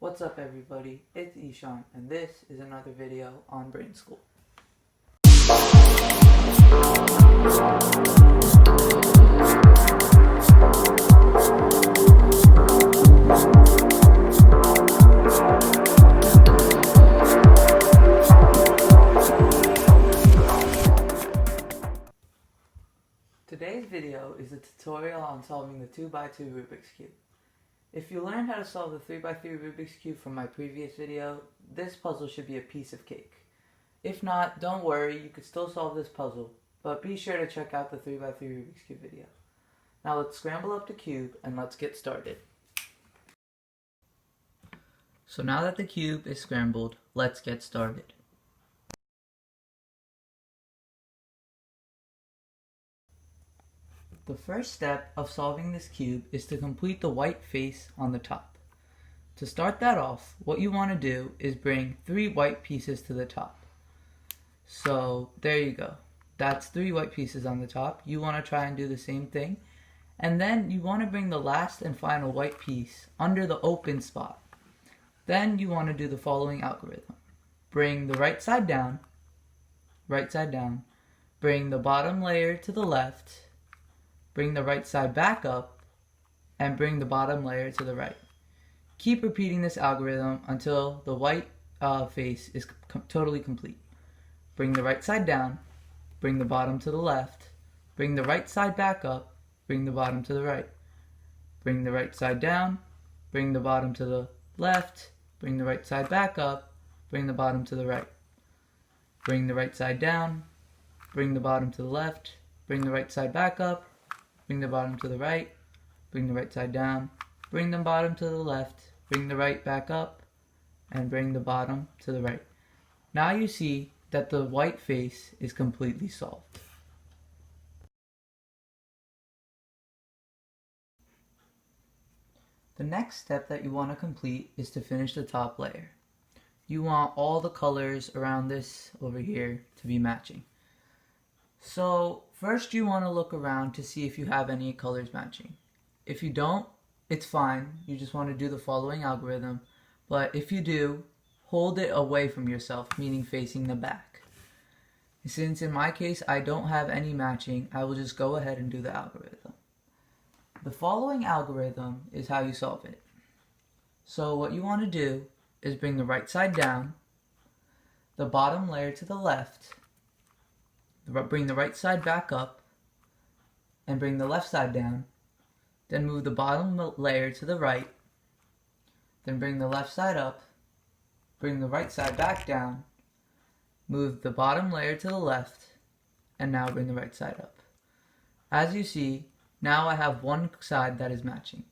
What's up everybody, it's Ishan and this is another video on Brain School. Today's video is a tutorial on solving the 2x2 Rubik's Cube. If you learned how to solve the 3x3 Rubik's Cube from my previous video, this puzzle should be a piece of cake. If not, don't worry, you could still solve this puzzle, but be sure to check out the 3x3 Rubik's Cube video. Now let's scramble up the cube and let's get started. So now that the cube is scrambled, let's get started. The first step of solving this cube is to complete the white face on the top. To start that off, what you want to do is bring 3 white pieces to the top. So there you go. That's 3 white pieces on the top. You want to try and do the same thing. And then you want to bring the last and final white piece under the open spot. Then you want to do the following algorithm. Bring the right side down, bring the bottom layer to the left, bring the right side back up, and bring the bottom layer to the right. Keep repeating this algorithm until the white face is totally complete. Bring the right side down, bring the bottom to the left, bring the right side back up, bring the bottom to the right. Bring the right side down, bring the bottom to the left, bring the right side back up, bring the bottom to the right. Bring the right side down, bring the bottom to the left, bring the right side back up, bring the bottom to the right, bring the right side down, bring the bottom to the left, bring the right back up, and bring the bottom to the right. Now you see that the white face is completely solved. The next step that you want to complete is to finish the top layer. You want all the colors around this over here to be matching. So first you want to look around to see if you have any colors matching. If you don't, it's fine. You just want to do the following algorithm. But if you do, hold it away from yourself, meaning facing the back. Since in my case I don't have any matching, I will just go ahead and do the algorithm. The following algorithm is how you solve it. So what you want to do is bring the right side down, the bottom layer to the left, bring the right side back up, and bring the left side down. Then move the bottom layer to the right. Then bring the left side up, bring the right side back down, move the bottom layer to the left, and now bring the right side up. As you see, now I have one side that is matching.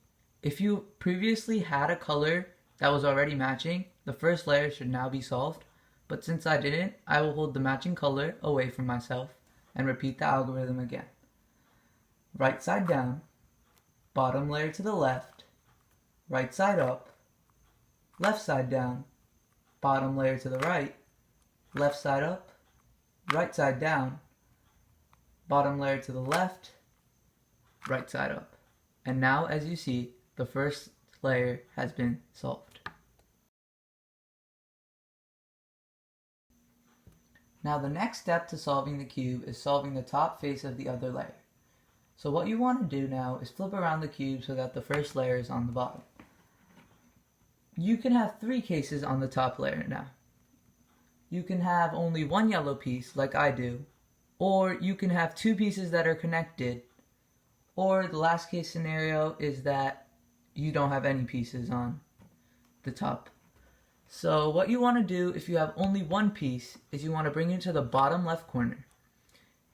If you previously had a color that was already matching, the first layer should now be solved. But since I didn't, I will hold the matching color away from myself and repeat the algorithm again. Right side down, bottom layer to the left, right side up, left side down, bottom layer to the right, left side up, right side down, bottom layer to the left, right side up. And now as you see, the first layer has been solved. Now the next step to solving the cube is solving the top face of the other layer. So what you want to do now is flip around the cube so that the first layer is on the bottom. You can have 3 cases on the top layer now. You can have only one yellow piece like I do, or you can have 2 pieces that are connected, or the last case scenario is that you don't have any pieces on the top. So what you want to do if you have only one piece is you want to bring it to the bottom left corner.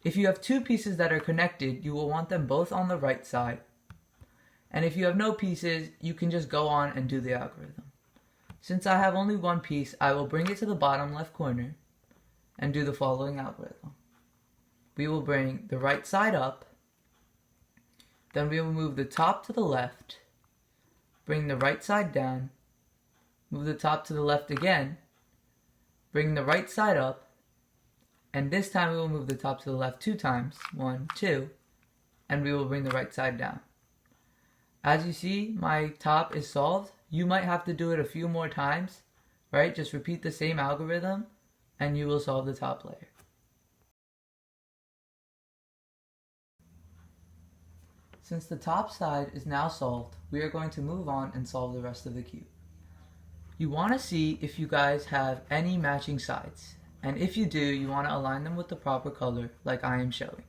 If you have 2 pieces that are connected, you will want them both on the right side. And if you have no pieces, you can just go on and do the algorithm. Since I have only one piece, I will bring it to the bottom left corner and do the following algorithm. We will bring the right side up, then we will move the top to the left, bring the right side down, move the top to the left again, bring the right side up, and this time we will move the top to the left 2 times, 1, 2, and we will bring the right side down. As you see, my top is solved, you might have to do it a few more times, right? Just repeat the same algorithm and you will solve the top layer. Since the top side is now solved, we are going to move on and solve the rest of the cube. You want to see if you guys have any matching sides, and if you do, you want to align them with the proper color like I am showing.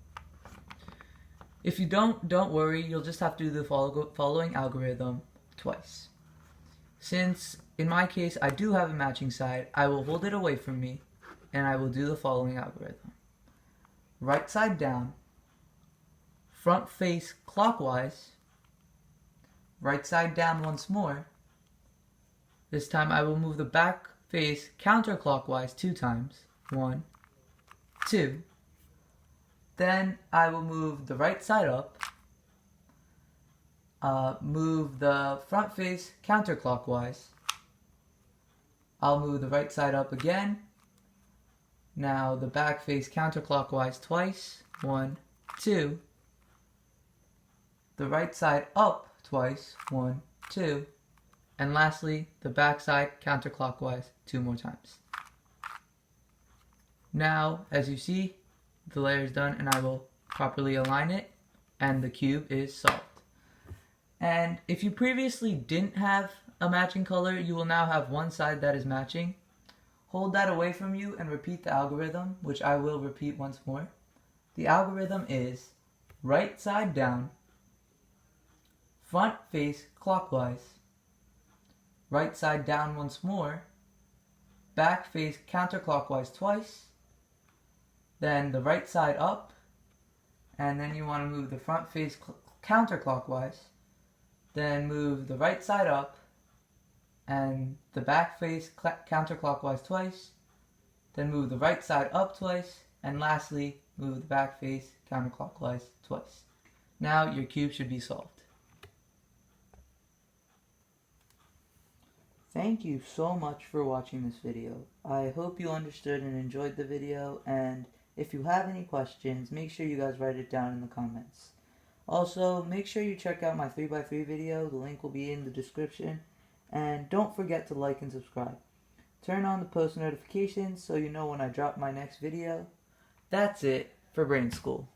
If you don't worry, you'll just have to do the following algorithm twice. Since in my case I do have a matching side, I will hold it away from me and I will do the following algorithm. Right side down, front face clockwise, right side down once more. This time I will move the back face counterclockwise 2 times. 1, 2. Then I will move the right side up, move the front face counterclockwise. I'll move the right side up again. Now the back face counterclockwise twice. 1, 2. The right side up twice. 1, 2. And lastly, the back side counterclockwise 2 more times. Now, as you see, the layer is done and I will properly align it and the cube is solved. And if you previously didn't have a matching color, you will now have one side that is matching. Hold that away from you and repeat the algorithm, which I will repeat once more. The algorithm is right side down, front face clockwise, right side down once more, back face counterclockwise twice, then the right side up, and then you want to move the front face counterclockwise, then move the right side up, and the back face counterclockwise twice, then move the right side up twice, and lastly, move the back face counterclockwise twice. Now your cube should be solved. Thank you so much for watching this video. I hope you understood and enjoyed the video, and if you have any questions, make sure you guys write it down in the comments. Also, make sure you check out my 3x3 video, the link will be in the description, and don't forget to like and subscribe. Turn on the post notifications so you know when I drop my next video. That's it for Brain School.